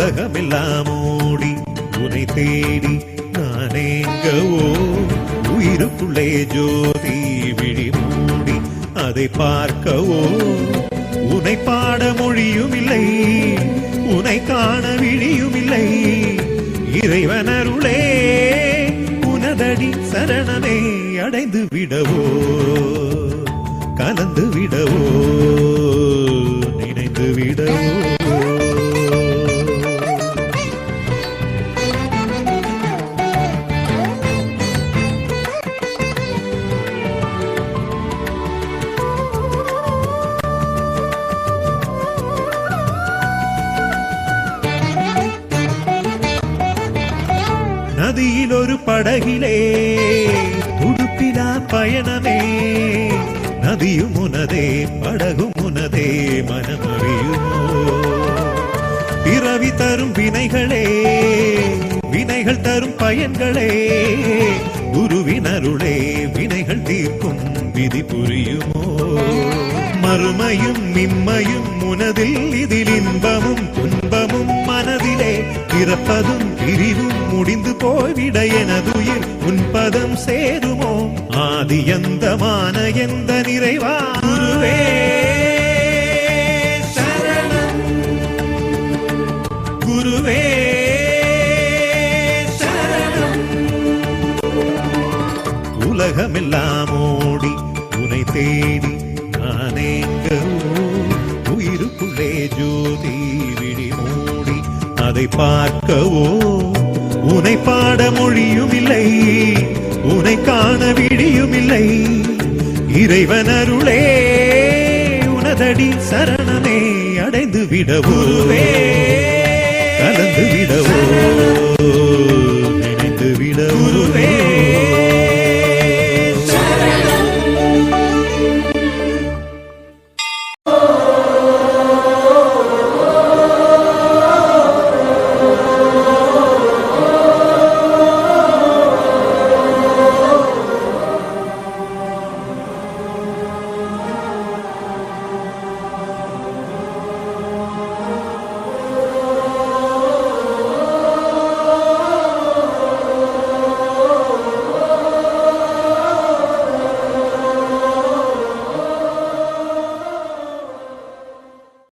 உலகமெல்லாம் ஓடி உனை தேடி நானேங்கவோ உயிருக்குள்ளே ஜோதி விழி மூடி அதை பார்க்கவோ உனை பாட மொழியும் இல்லை உனை காண விழியும் இல்லை இறைவனருளே உனதடி சரணமே அடைந்து விடவோ கலந்து விடவோ நினைந்து விடவோ நதியில் ஒரு படகிலே துடுப்பிலா பயணமே நதியும் உனதே படகும் உனதே மனமறியுமோ பிறவி தரும் வினைகளே வினைகள் தரும் பயன்களே குருவினருளே வினைகள் தீர்க்கும் விதி புரியுமோ மறுமையும் நிம்மையும் உனதில் இதில் இன்பமும் துன்பமும் மனதிலே பிறப்பதும் பிரிவும் முடிந்து போய்விட எனதுயிர் உன்பதம் சேருமோ ஆதி எந்தமான எந்த நிறைவா குருவே சரணம் குருவே சரணம் உலகமெல்லாம் ஓடி உனை தேடி நானேங்கவோ உயிருக்குள்ளே ஜோதி விழி மூடி அதை பார்க்கவோ உனை பாட மொழியும் இல்லை உனை காண விழியும் இல்லை இறைவனருளே உனதடி சரணமே அடைந்து விடவோ கலந்து விடவோ